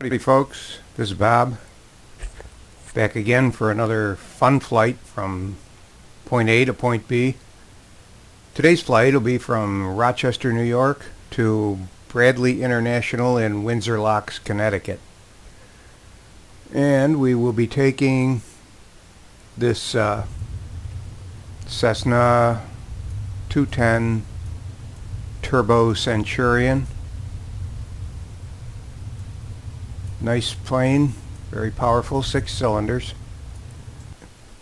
Howdy folks, this is Bob, back again for another fun flight from point A to point B. Today's flight will be from Rochester, New York to Bradley International in Windsor, Connecticut. And we will be taking this Cessna 210 Turbo Centurion. Nice plane, very powerful, 6 cylinders.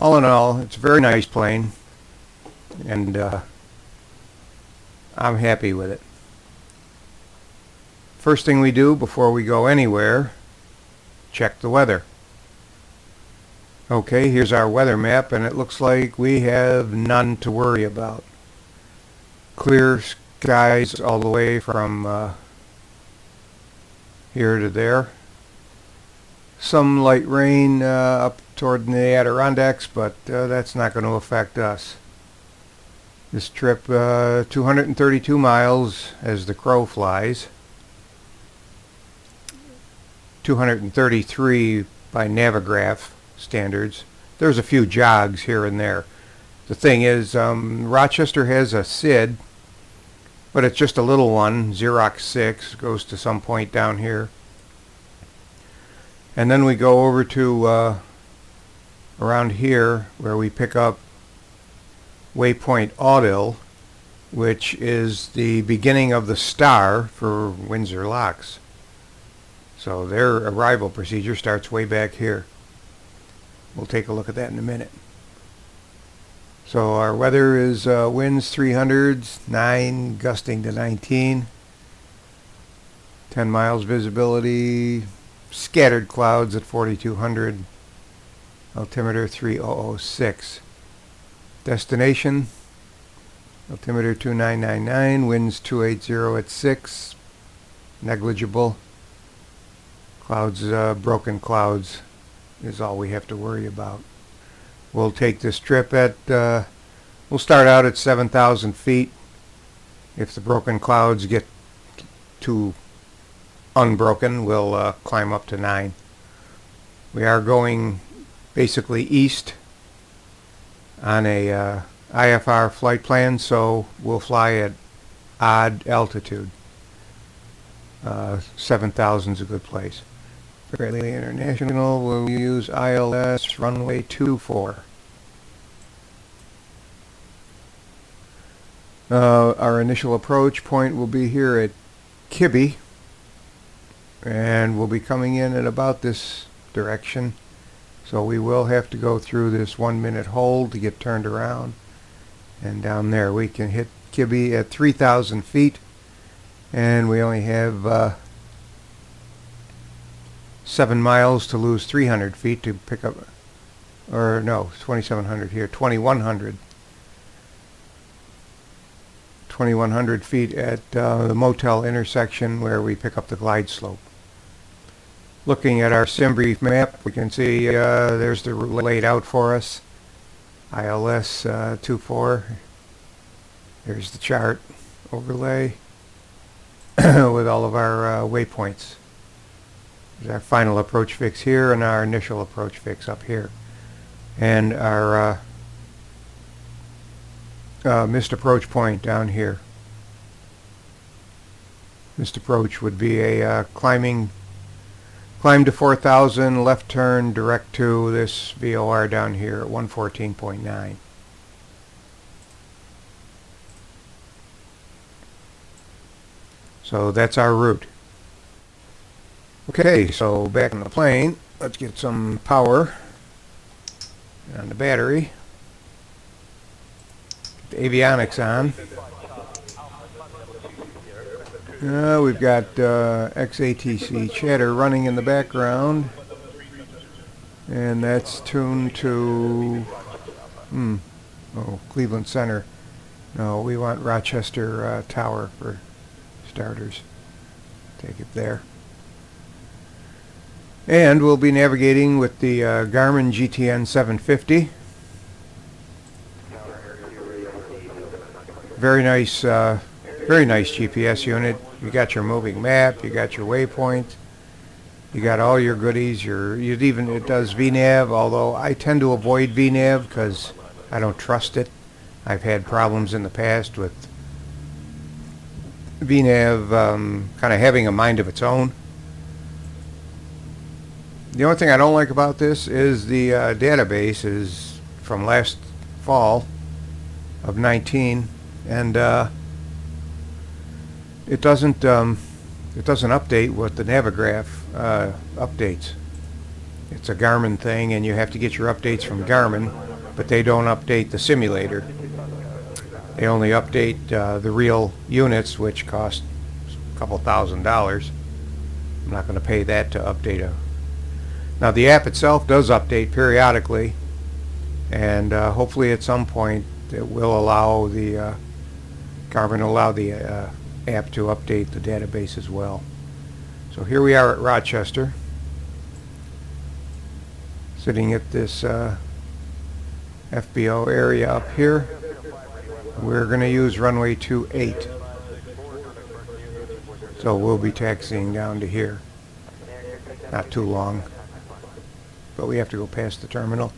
All in all, it's a very nice plane, and I'm happy with it. First thing we do before we go anywhere, check the weather. Okay, here's our weather map, and it looks like we have none to worry about. Clear skies all the way from here to there. Some light rain up toward the Adirondacks, but that's not going to affect us. This trip, 232 miles as the crow flies. 233 by Navigational standards. There's a few jogs here and there. The thing is, Rochester has a SID, but it's just a little one, Xerox 6, goes to some point down here. And then we go over to around here where we pick up waypoint Int'l, which is the beginning of the star for Windsor locks. So their arrival procedure starts way back here. We'll take a look at that in a minute. So our weather is winds 300s, 9 gusting to 19, 10 miles visibility, scattered clouds at 4200, altimeter 3006. Destination, altimeter 2999, winds 280 at 6, negligible. Clouds, broken clouds is all we have to worry about. We'll take this trip at, we'll start out at 7,000 feet. If the broken clouds get too unbroken, we'll climb up to 9. We are going basically east on a IFR flight plan, so we'll fly at odd altitude. 7,000 is a good place. Bradley International will use ILS runway 24. Our initial approach point will be here at Kibby, and we'll be coming in at about this direction, so we will have to go through this 1-minute hold to get turned around. And down there we can hit Kibby at 3,000 feet, and we only have 7 miles to lose 300 feet to pick up, or no, 2,700 here, 2,100. 2,100 feet at the motel intersection where we pick up the glide slope. Looking at our SimBrief map, we can see there's the route laid out for us. ILS 24. There's the chart overlay with all of our waypoints. There's our final approach fix here and our initial approach fix up here. And our missed approach point down here. Missed approach would be a climb to 4,000, left turn direct to this VOR down here at 114.9. So that's our route. Okay, so back in the plane, let's get some power on the battery. Get the avionics on. We've got XATC chatter running in the background, and that's tuned to Cleveland Center. No, we want Rochester Tower for starters. Take it there. And we'll be navigating with the Garmin GTN 750. Very nice GPS unit. You got your moving map, you got your waypoint, You got all your goodies. It does VNav, although I tend to avoid VNav because I don't trust it. I've had problems in the past with VNav kind of having a mind of its own. The only thing I don't like about this is the database is from last fall of 19, and it doesn't update what the Navigraph updates. It's a Garmin thing, and you have to get your updates from Garmin, but they don't update the simulator. They only update the real units, which cost a couple $1,000s. I'm not going to pay that to update a. Now the app itself does update periodically, and hopefully at some point it will allow the Garmin will allow the app to update the database as well. So here we are at Rochester, sitting at this FBO area up here. We're going to use runway 28, so we'll be taxiing down to here. Not too long, but we have to go past the terminal,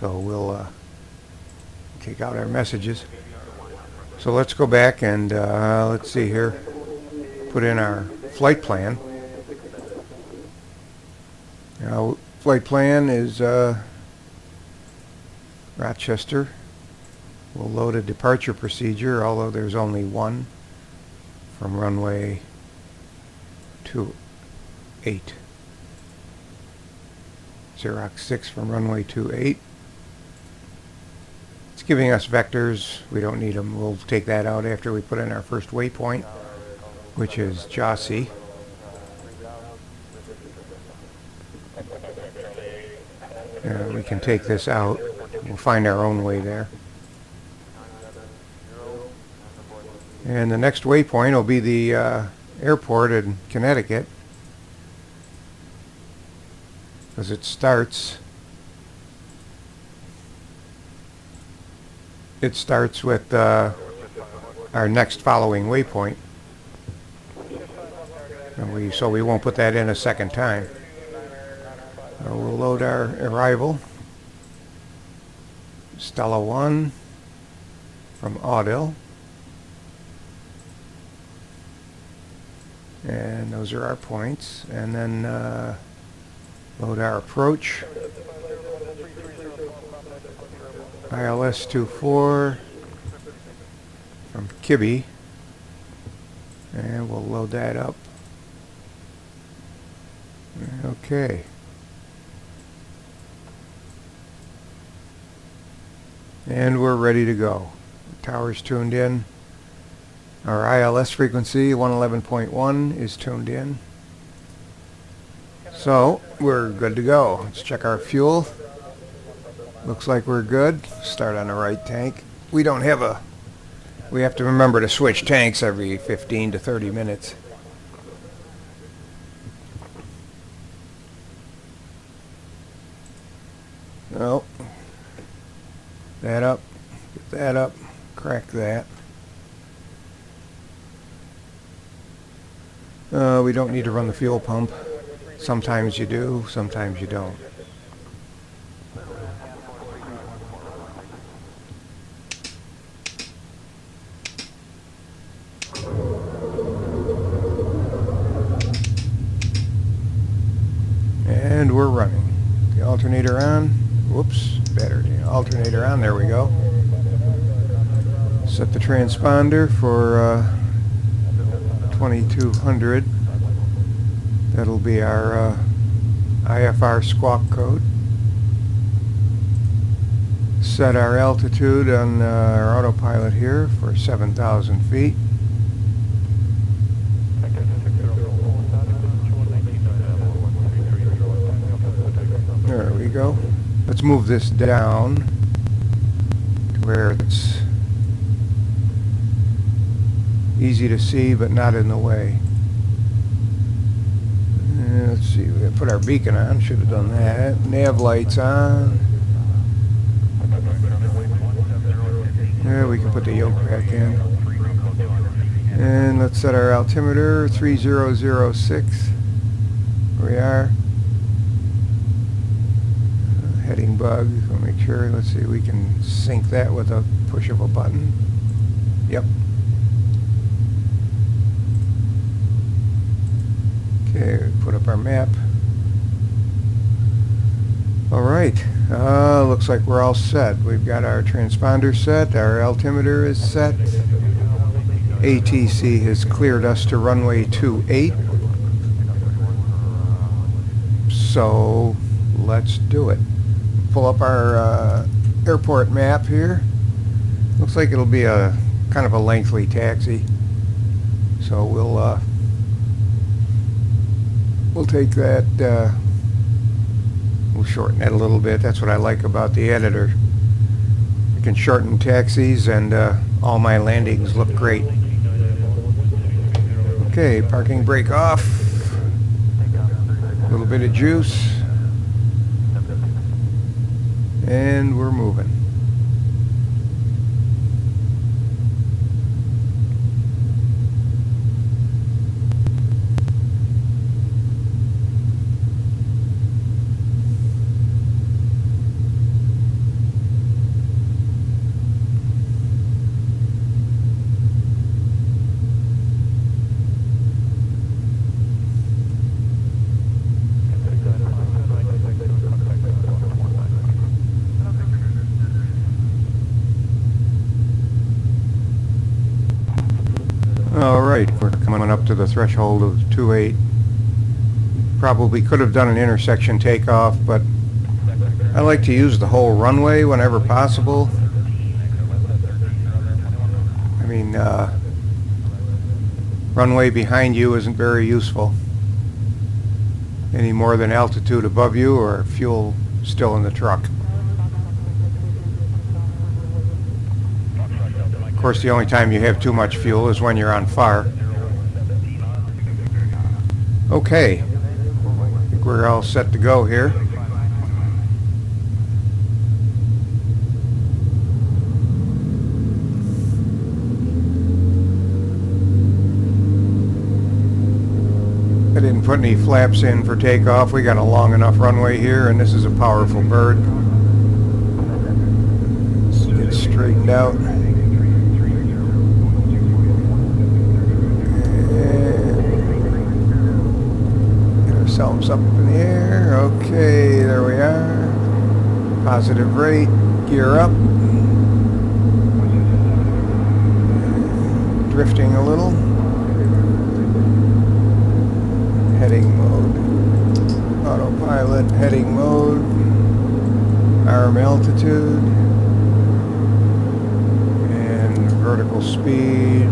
so we'll take out our messages. So let's go back and let's see here, put in our flight plan. Now, flight plan is Rochester. We'll load a departure procedure, although there's only one from runway 28. Xerox 6 from runway 28. It's giving us vectors. We don't need them. We'll take that out after we put in our first waypoint, which is Jossie. We can take this out. We'll find our own way there. And the next waypoint will be the airport in Connecticut, because it starts with our next following waypoint, and so we won't put that in a second time. We'll load our arrival. Stella 1 from Int'l. And those are our points. And then load our approach. ILS 24 from Kibby. And we'll load that up. Okay. And we're ready to go. Tower's tuned in. Our ILS frequency 111.1 is tuned in. So we're good to go. Let's check our fuel. Looks like we're good. Start on the right tank. We don't have a. We have to remember to switch tanks every 15 to 30 minutes. Oh. That up, get that up, crack that. We don't need to run the fuel pump. Sometimes you do, sometimes you don't. And we're running. The alternator on. Whoops, battery. Alternator on, there we go. Set the transponder for 2200. That'll be our IFR squawk code. Set our altitude on our autopilot here for 7,000 feet. There we go. Let's move this down to where it's easy to see but not in the way. Let's see, we gotta put our beacon on. Should have done that. Nav lights on. There, we can put the yoke back in. And let's set our altimeter 3006. Here we are. Heading bug. We'll make sure. Let's see. We can sync that with a push of a button. Yep. Okay. Put up our map. All right. Looks like we're all set. We've got our transponder set. Our altimeter is set. ATC has cleared us to runway 28. So let's do it. Pull up our airport map here. Looks like it'll be a kind of a lengthy taxi. So we'll take that. We'll shorten that a little bit. That's what I like about the editor. You can shorten taxis, and all my landings look great. Okay, parking brake off. A little bit of juice. And we're moving. Alright, we're coming up to the threshold of 28. Probably could have done an intersection takeoff, but I like to use the whole runway whenever possible. I mean, runway behind you isn't very useful any more than altitude above you or fuel still in the truck. Of course, the only time you have too much fuel is when you're on fire. Okay, I think we're all set to go here. I didn't put any flaps in for takeoff. We got a long enough runway here, and this is a powerful bird. Let's get straightened out. Ourselves up in the air. Okay, there we are. Positive rate. Gear up. Drifting a little. Heading mode. Autopilot. Heading mode. Arm altitude. And vertical speed.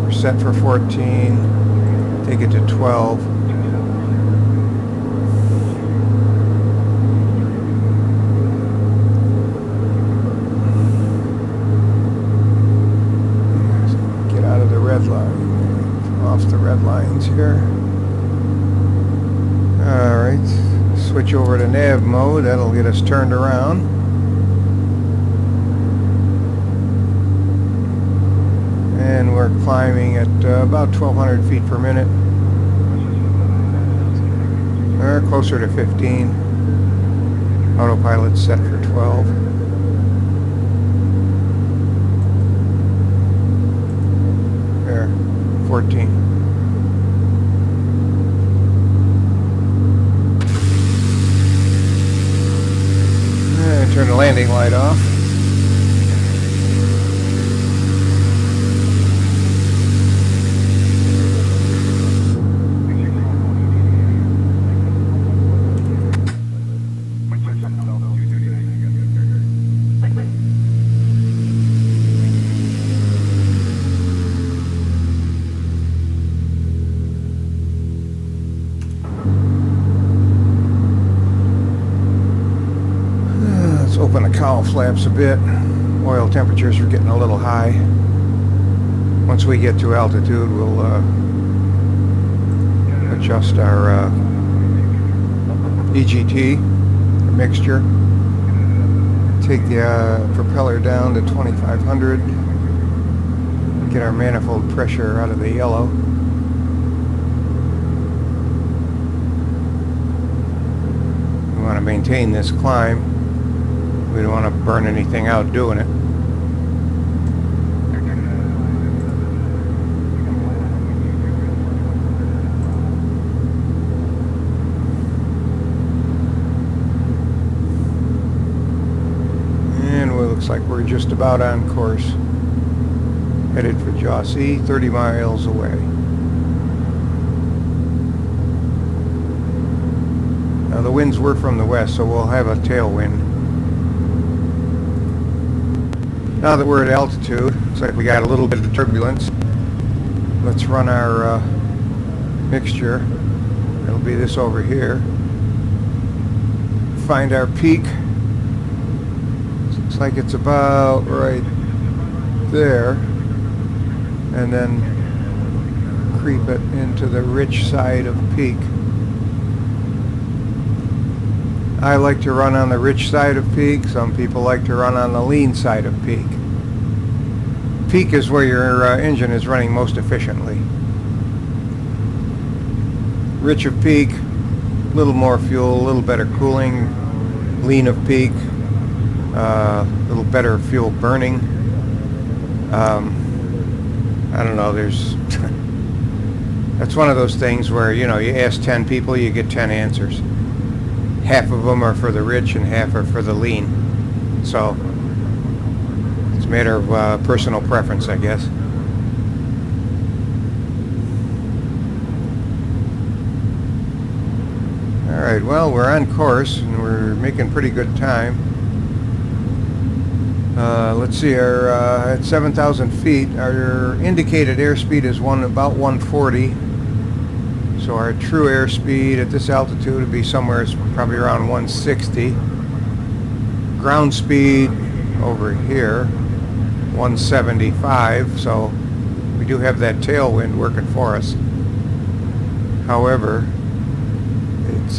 We're set for 14. Take it to 12. Off the red lines here. Alright, switch over to nav mode. That'll get us turned around. And we're climbing at about 1,200 feet per minute. Or closer to 15. Autopilot set for 12. 14. And turn the landing light off. Open the cowl flaps a bit. Oil temperatures are getting a little high. Once we get to altitude, we'll adjust our EGT mixture. Take the propeller down to 2,500. Get our manifold pressure out of the yellow. want to maintain this climb. We don't want to burn anything out doing it. And it looks like we're just about on course. Headed for Jossie, 30 miles away. Now the winds were from the west, so we'll have a tailwind. Now that we're at altitude, looks like we got a little bit of turbulence. Let's run our mixture. It'll be this over here. Find our peak. Looks like it's about right there. And then creep it into the rich side of peak. I like to run on the rich side of peak. Some people like to run on the lean side of peak. Peak is where your engine is running most efficiently. Rich of peak, a little more fuel, a little better cooling. Lean of peak, a little better fuel burning. I don't know, there's that's one of those things where, you know, you ask 10 people, you get 10 answers. Half of them are for the rich and half are for the lean. So it's a matter of personal preference, I guess. Alright, well, we're on course and we're making pretty good time. Let's see, our at 7,000 feet, our indicated airspeed is about 140. So our true airspeed at this altitude would be somewhere probably around 160. Ground speed over here, 175. So we do have that tailwind working for us. However, it's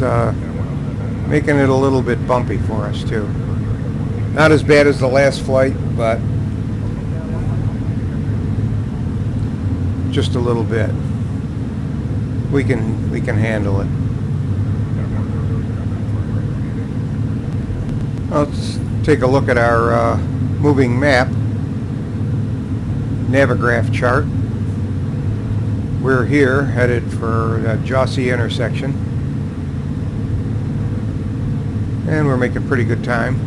making it a little bit bumpy for us too. Not as bad as the last flight, but just a little bit. We can handle it. Let's take a look at our moving map, Navigraph chart. We're here headed for the Jossie intersection, and we're making pretty good time.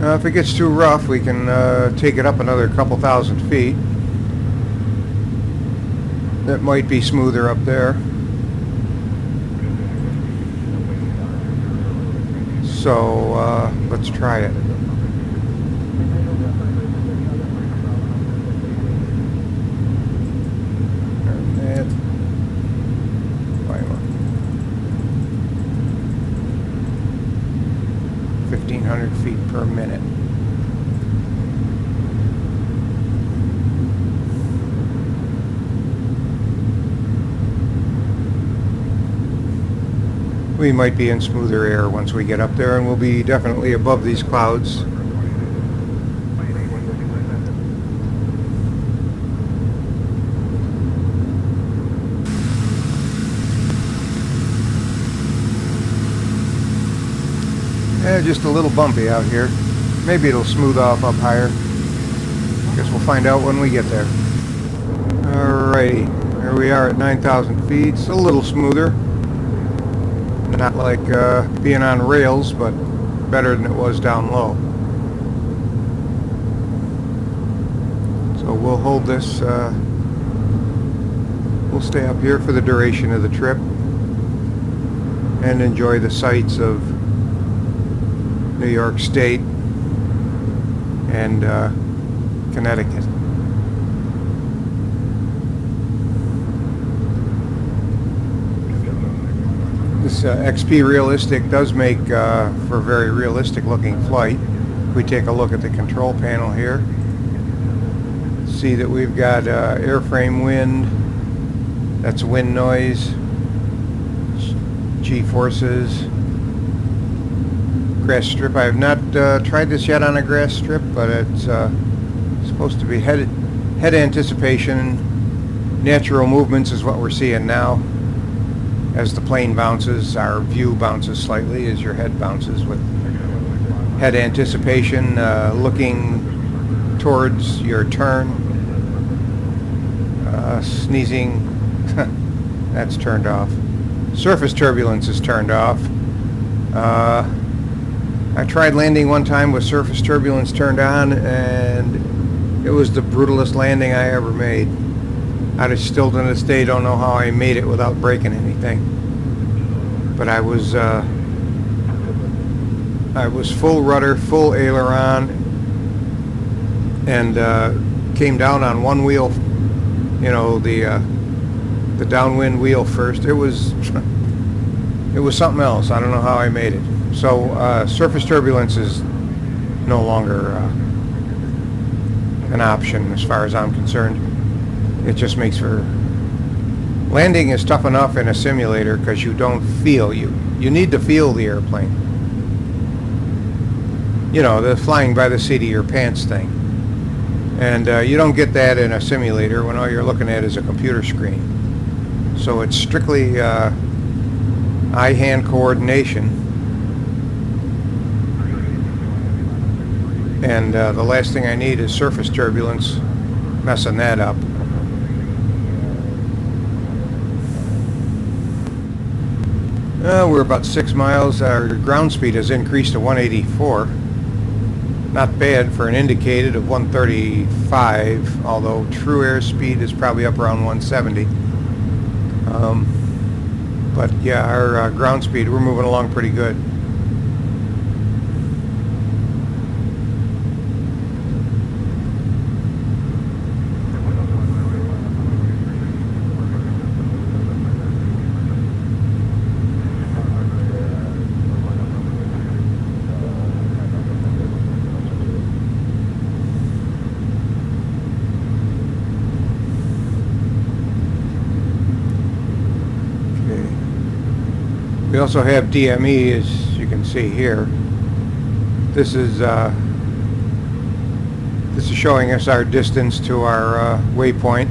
If it gets too rough, we can take it up another couple thousand feet. That might be smoother up there. So let's try it. And 1,500 feet per minute. We might be in smoother air once we get up there, and we'll be definitely above these clouds. Just a little bumpy out here. Maybe it'll smooth off up higher. Guess we'll find out when we get there. Alrighty, here we are at 9,000 feet. It's a little smoother. Not like being on rails, but better than it was down low. So we'll hold this. We'll stay up here for the duration of the trip and enjoy the sights of New York State and Connecticut. This XP Realistic does make for a very realistic looking flight. If we take a look at the control panel here, see that we've got airframe wind, that's wind noise, G-forces, grass strip. I have not tried this yet on a grass strip, but it's supposed to be headed Head anticipation, natural movements is what we're seeing now. As the plane bounces, our view bounces slightly as your head bounces with head anticipation, looking towards your turn. Sneezing, that's turned off. Surface turbulence is turned off. I tried landing one time with surface turbulence turned on, and it was the brutalest landing I ever made. I still to this day don't know how I made it without breaking anything. But I was full rudder, full aileron, and came down on one wheel. You know, the downwind wheel first. It was something else. I don't know how I made it. So surface turbulence is no longer an option as far as I'm concerned. It just makes for landing is tough enough in a simulator because you don't feel you need to feel the airplane. You know, the flying by the seat of your pants thing. And you don't get that in a simulator when all you're looking at is a computer screen. So it's strictly eye-hand coordination. And the last thing I need is surface turbulence messing that up. We're about 6 miles. Our ground speed has increased to 184. Not bad for an indicated of 135, although true airspeed is probably up around 170. But yeah, our ground speed, we're moving along pretty good. We also have DME, as you can see here. This is showing us our distance to our waypoint.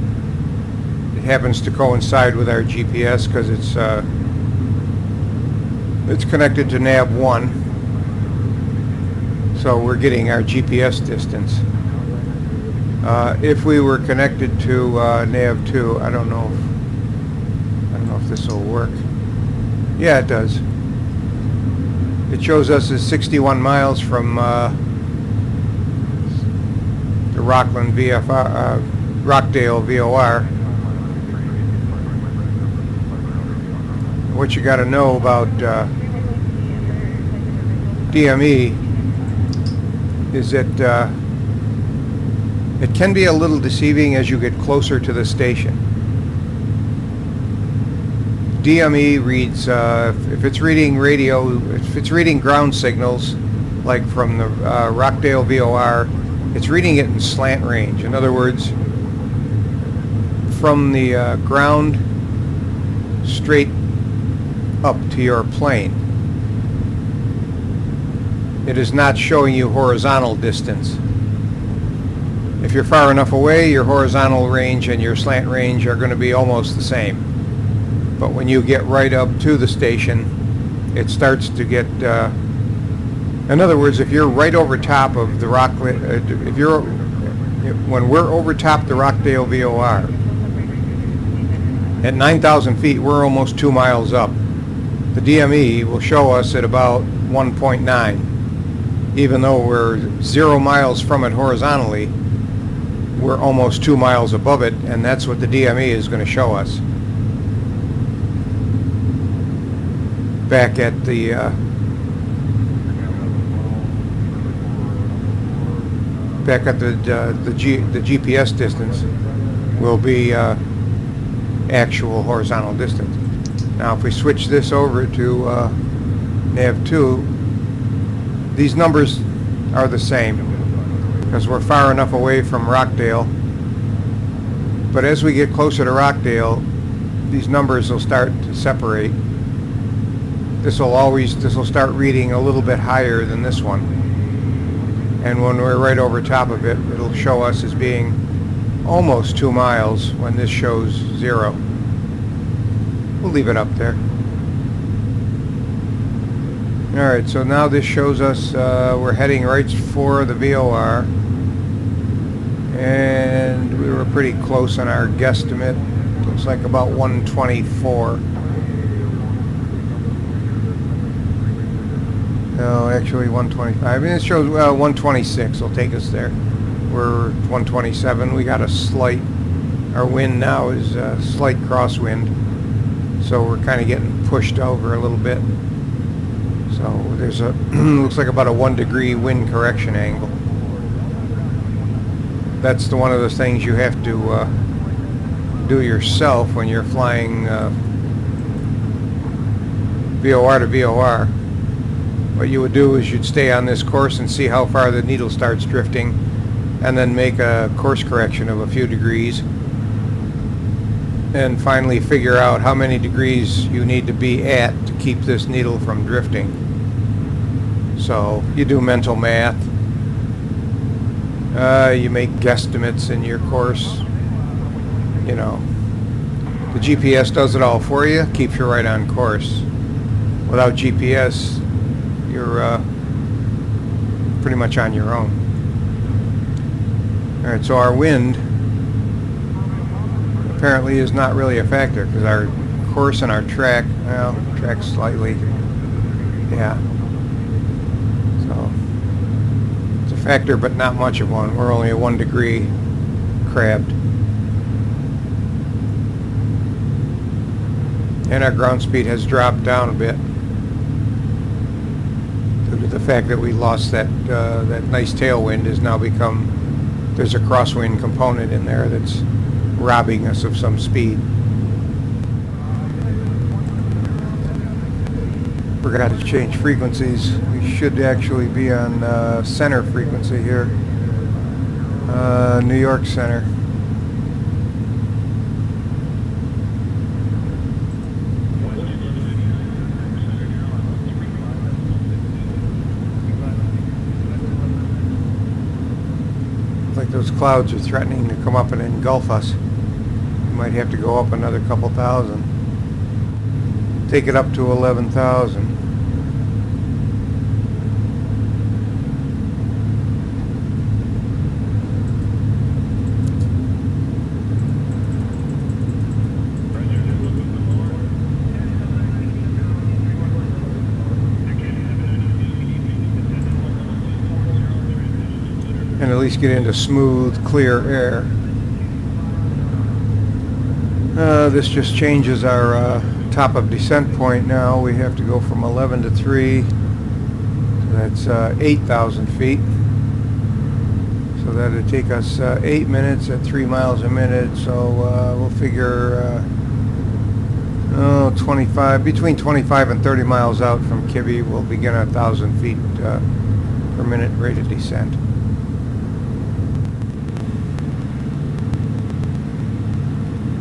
It happens to coincide with our GPS because it's connected to nav 1, so we're getting our GPS distance. If we were connected to nav 2, I don't know if this will work. Yeah, it does. It shows us as 61 miles from the Rockdale VOR. What you got to know about DME is that it can be a little deceiving as you get closer to the station. DME reads, if it's reading radio, if it's reading ground signals, like from the Rockdale VOR, it's reading it in slant range. In other words, from the ground straight up to your plane. It is not showing you horizontal distance. If you're far enough away, your horizontal range and your slant range are going to be almost the same. But when you get right up to the station, it starts to get, in other words, if you're right over top of the when we're over top the Rockdale VOR, at 9,000 feet, we're almost 2 miles up. The DME will show us at about 1.9. Even though we're 0 miles from it horizontally, we're almost 2 miles above it, and that's what the DME is going to show us. Back at the GPS distance will be actual horizontal distance. Now, if we switch this over to nav 2, these numbers are the same because we're far enough away from Rockdale. But as we get closer to Rockdale, these numbers will start to separate. This will start reading a little bit higher than this one. And when we're right over top of it, it'll show us as being almost 2 miles when this shows 0. We'll leave it up there. Alright, so now this shows us we're heading right for the VOR, and we were pretty close on our guesstimate. Looks like about 124. No, actually 125. I mean, it shows 126 will take us there. We're 127. We got a slight, our wind now is a slight crosswind, so we're kind of getting pushed over a little bit. So there's a looks like about a 1 degree wind correction angle. That's one of the things you have to do yourself when you're flying VOR to VOR. What you would do is you'd stay on this course and see how far the needle starts drifting, and then make a course correction of a few degrees, and finally figure out how many degrees you need to be at to keep this needle from drifting. So you do mental math, you make guesstimates in your course. You know, the GPS does it all for you, keeps you right on course. Without GPS, you're pretty much on your own. Alright, so our wind apparently is not really a factor, because our course and our track, well, track slightly, yeah. So it's a factor, but not much of one. We're only a 1 degree crabbed. And our ground speed has dropped down a bit due to the fact that we lost that that nice tailwind. Has now become, there's a crosswind component in there that's robbing us of some speed. Forgot to change frequencies. We should actually be on center frequency here, New York Center. Like those clouds are threatening to come up and engulf us. We might have to go up another couple thousand. Take it up to 11,000. And at least get into smooth, clear air. This just changes our top of descent point now. We have to go from 11 to 3. So that's 8,000 feet. So that would take us 8 minutes at 3 miles a minute. So we'll figure 25, between 25 and 30 miles out from Kibby, we'll begin a 1,000 feet per minute rate of descent.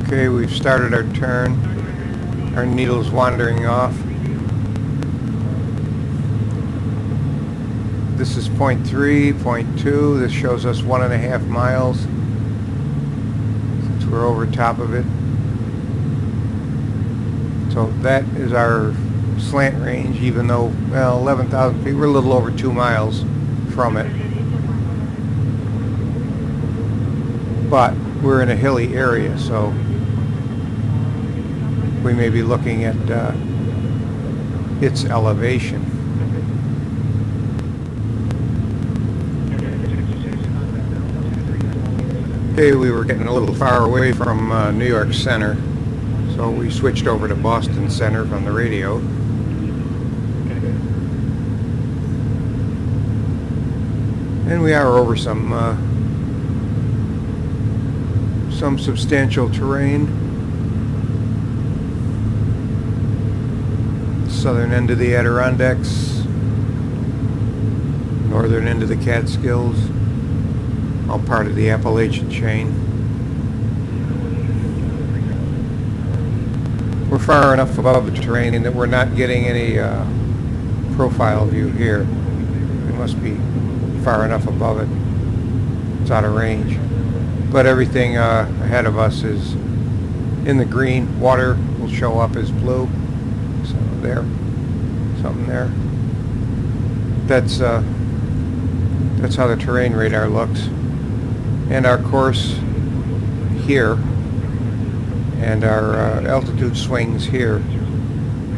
Okay, we've started our turn. Our needle's wandering off. This is point 3, point 2. This shows us 1.5 miles since we're over top of it. So that is our slant range, even though, well, 11,000 feet, we're a little over 2 miles from it. But we're in a hilly area, so we may be looking at its elevation. Okay, we were getting a little far away from New York Center, so we switched over to Boston Center from the radio. And we are over some substantial terrain. Southern end of the Adirondacks, northern end of the Catskills, all part of the Appalachian chain. We're far enough above the terrain that we're not getting any profile view here. We must be far enough above it. It's out of range. but everything ahead of us is in the green. Water will show up as blue. So there, something there. That's how the terrain radar looks, and our course here and our altitude swings here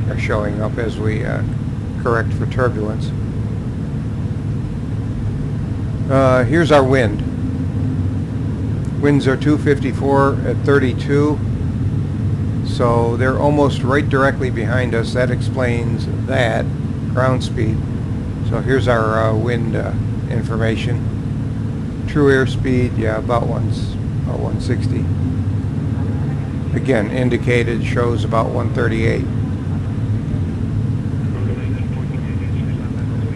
are showing up as we correct for turbulence. Here's our wind. Winds are 254 at 32, so they're almost right directly behind us. That explains that ground speed. So here's our wind information. True airspeed, yeah, about 160. Again, indicated shows about 138.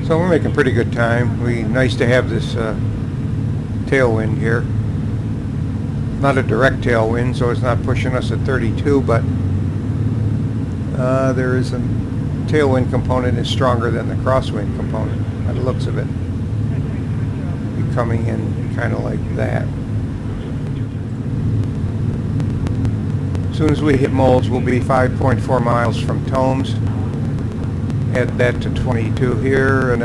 So we're making pretty good time. Nice to have this tailwind here. Not a direct tailwind, so it's not pushing us at 32, but there is a tailwind component is stronger than the crosswind component by the looks of it. Be coming in kind of like that. As soon as we hit Molds, we'll be 5.4 miles from Tomes. Add that to 22 here, and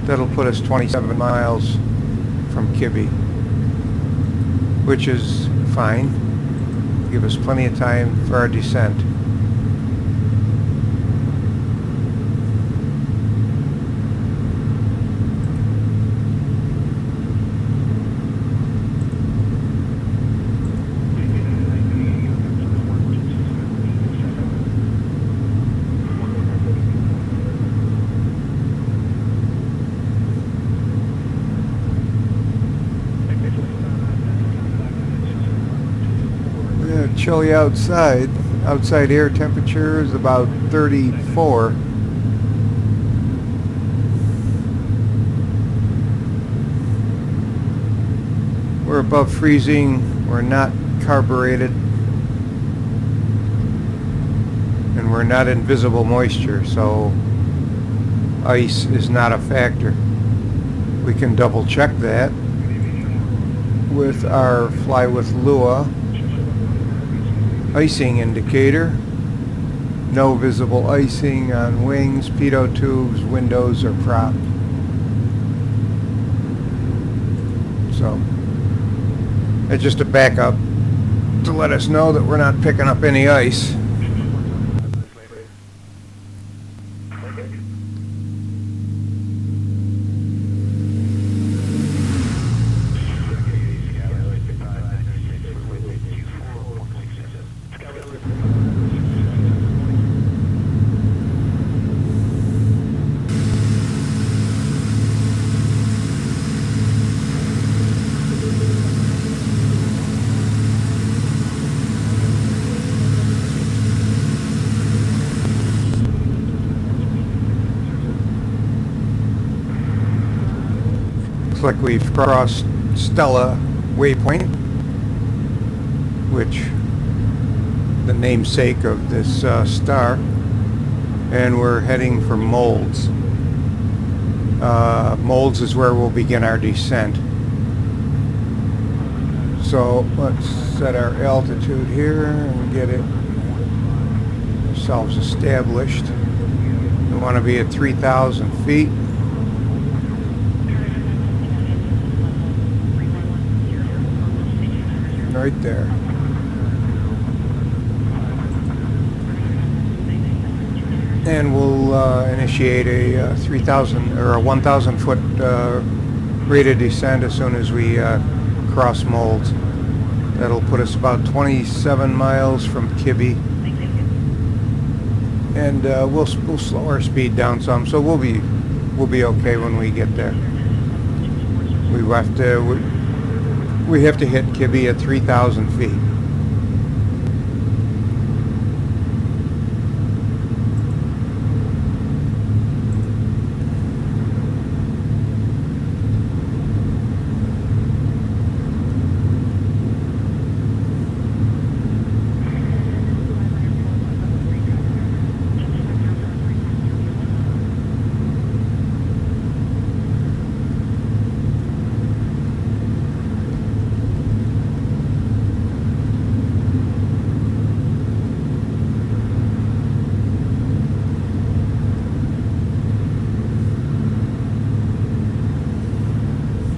that'll put us 27 miles from Kibbe, which is fine. Give us plenty of time for our descent. Chilly outside. Outside air temperature is about 34. We're above freezing. We're not carbureted. And we're not in visible moisture, so ice is not a factor. We can double check that with our Fly with Lua icing indicator. No visible icing on wings, pitot tubes, windows are propped. So it's just a backup to let us know that we're not picking up any ice. Looks like we've crossed Stella Waypoint, which the namesake of this star, and we're heading for Molds. Molds is where we'll begin our descent. So let's set our altitude here and get it ourselves established. We want to be at 3,000 feet. Right there. And we'll initiate a 3,000 or a 1,000 foot rated descent as soon as we cross Molds. That'll put us about 27 miles from Kibbe, and we'll slow our speed down some, so we'll be okay when we get there. We have to hit Kibbe at 3,000 feet.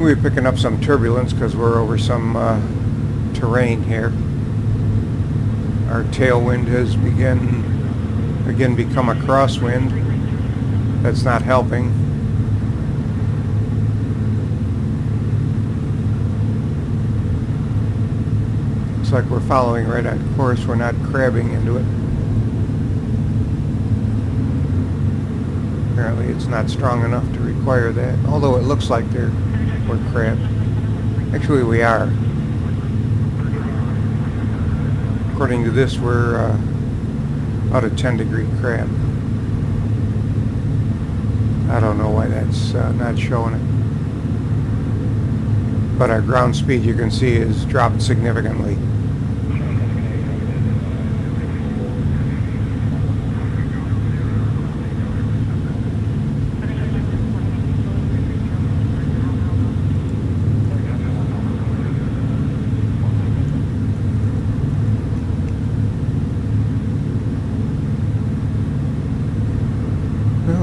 We're picking up some turbulence because we're over some terrain here. Our tailwind has again become a crosswind. That's not helping. Looks like we're following right on course. We're not crabbing into it. Apparently it's not strong enough to require that, although it looks like we're crabbed. Actually we are. According to this, we're out of 10-degree crab. I don't know why that's not showing it. But our ground speed, you can see, has dropped significantly.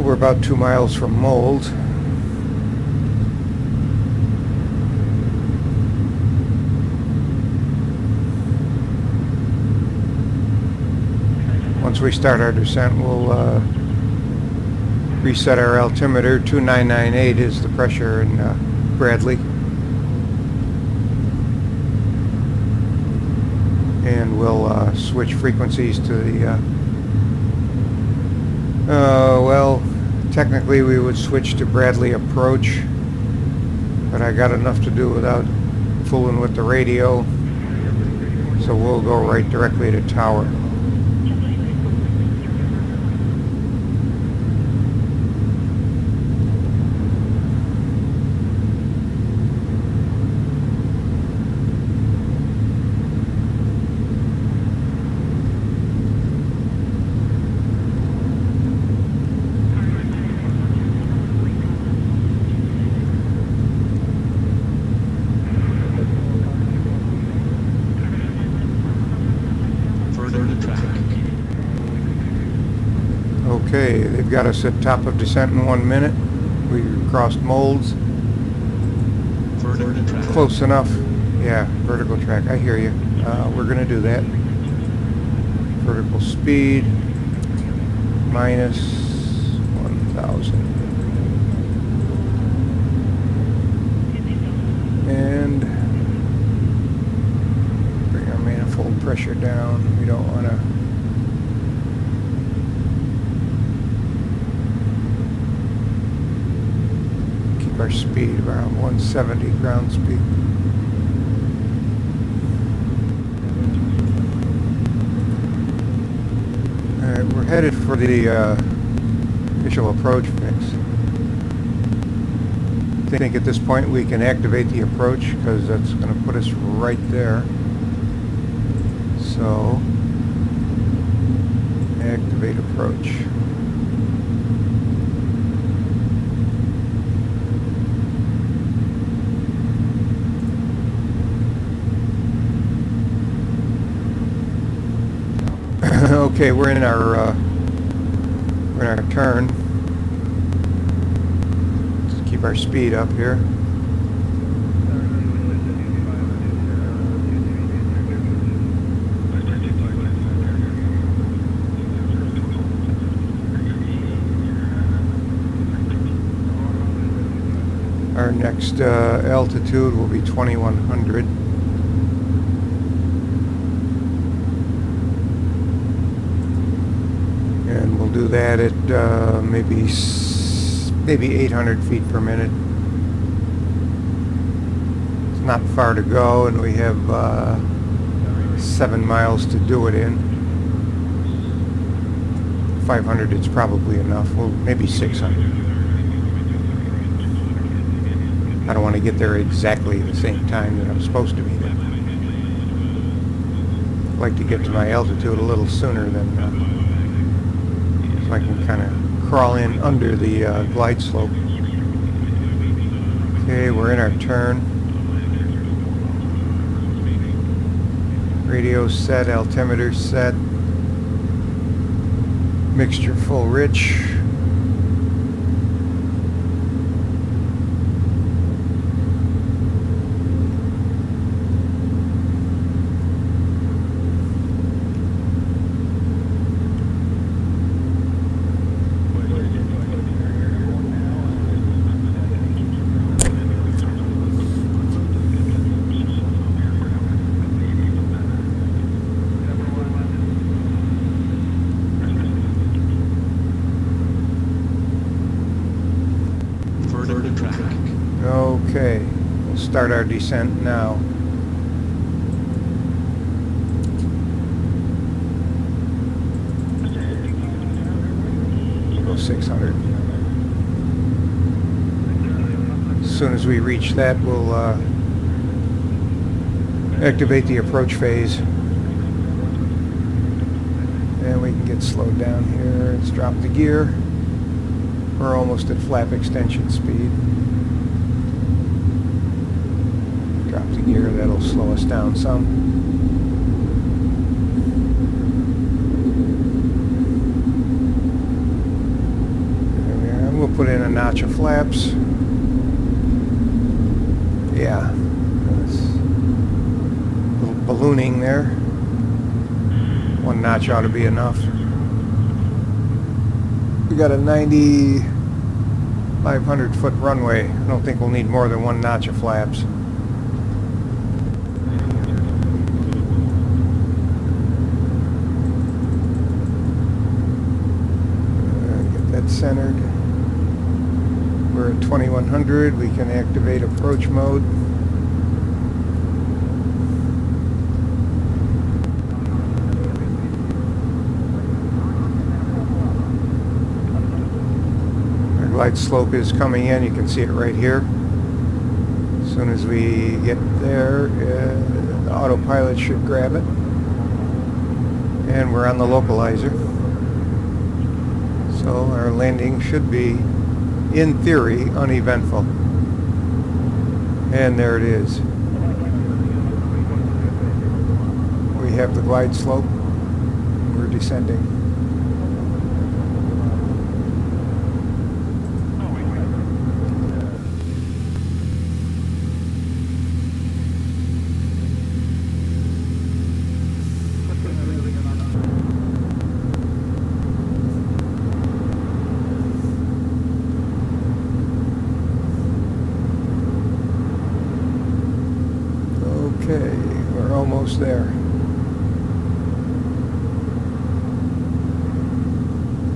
We're about 2 miles from Mold. Once we start our descent, we'll reset our altimeter. 2998 is the pressure in Bradley. And we'll switch frequencies to the well, technically we would switch to Bradley approach, but I got enough to do without fooling with the radio, so we'll go right directly to tower. Okay, they've got us at top of descent in 1 minute. We crossed Molds. Close enough. Yeah, vertical track. I hear you. We're going to do that. Vertical speed minus 1,000. And bring our manifold pressure down. We don't want to. Our speed around 170 ground speed. Alright, we're headed for the initial approach fix. I think at this point we can activate the approach because that's going to put us right there. So, activate approach. Okay, we're in our turn. Just keep our speed up here. Our next altitude will be 2100. And we'll do that at maybe 800 feet per minute. It's not far to go, and we have 7 miles to do it in. 500 is probably enough. Well, maybe 600. I don't want to get there exactly the same time that I'm supposed to be there. I'd like to get to my altitude a little sooner than so I can kind of crawl in under the glide slope. Okay, we're in our turn. Radio set, altimeter set. Mixture full rich. start our descent now. Go 600. As soon as we reach that, we'll activate the approach phase. And we can get slowed down here. Let's drop the gear. We're almost at flap extension speed. Drop the gear, that'll slow us down some. There we are. We'll put in a notch of flaps. Yeah. That's a little ballooning there. One notch ought to be enough. We got a 9,500 foot runway. I don't think we'll need more than one notch of flaps. Get that centered. We're at 2100. We can activate approach mode. Glide slope is coming in. You can see it right here. As soon as we get there, the autopilot should grab it. And we're on the localizer. So our landing should be, in theory, uneventful. And there it is. We have the glide slope. We're descending. Okay, we're almost there.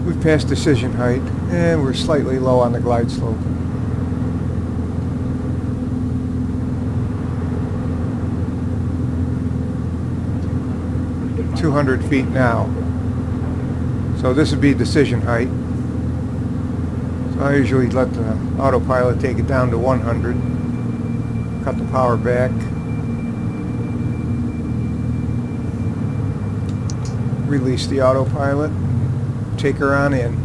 We've passed decision height, and we're slightly low on the glide slope. "200 feet now." So this would be decision height. So I usually let the autopilot take it down to 100. Cut the power back. Release the autopilot, take her on in.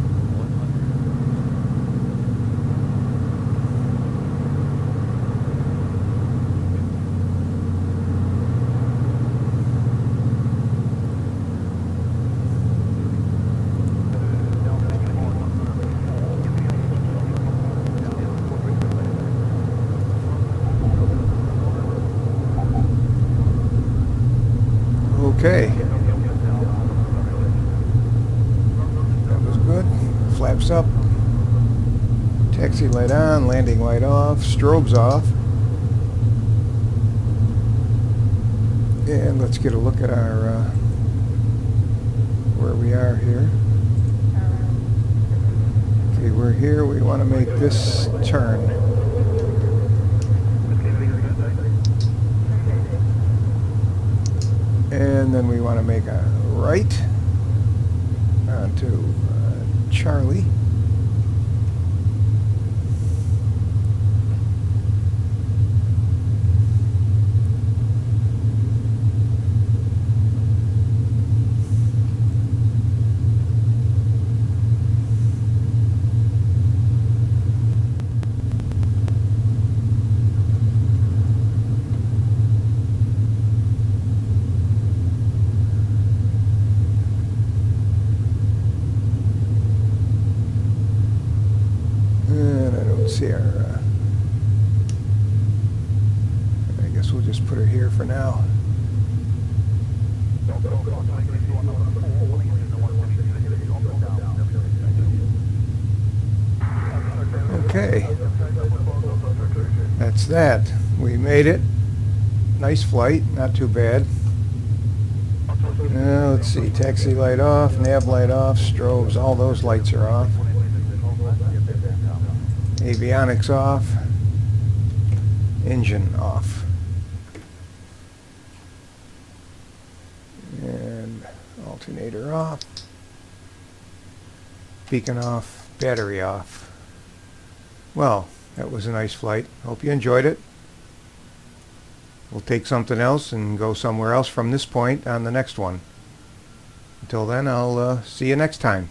Okay. Flaps up, taxi light on, landing light off, strobes off. And let's get a look at our where we are here. Okay, we're here. We want to make this turn. And then we want to make a right onto Charlie. See our I guess we'll just put her here for now. Okay, that's that. We made it. Nice flight, not too bad. Now let's see, taxi light off, nav light off, strobes, all those lights are off. Avionics off, Engine off. And alternator off. Beacon off. Battery off. Well, that was a nice flight. Hope you enjoyed it. We'll take something else and go somewhere else from this point on the next one. Until then, I'll see you next time.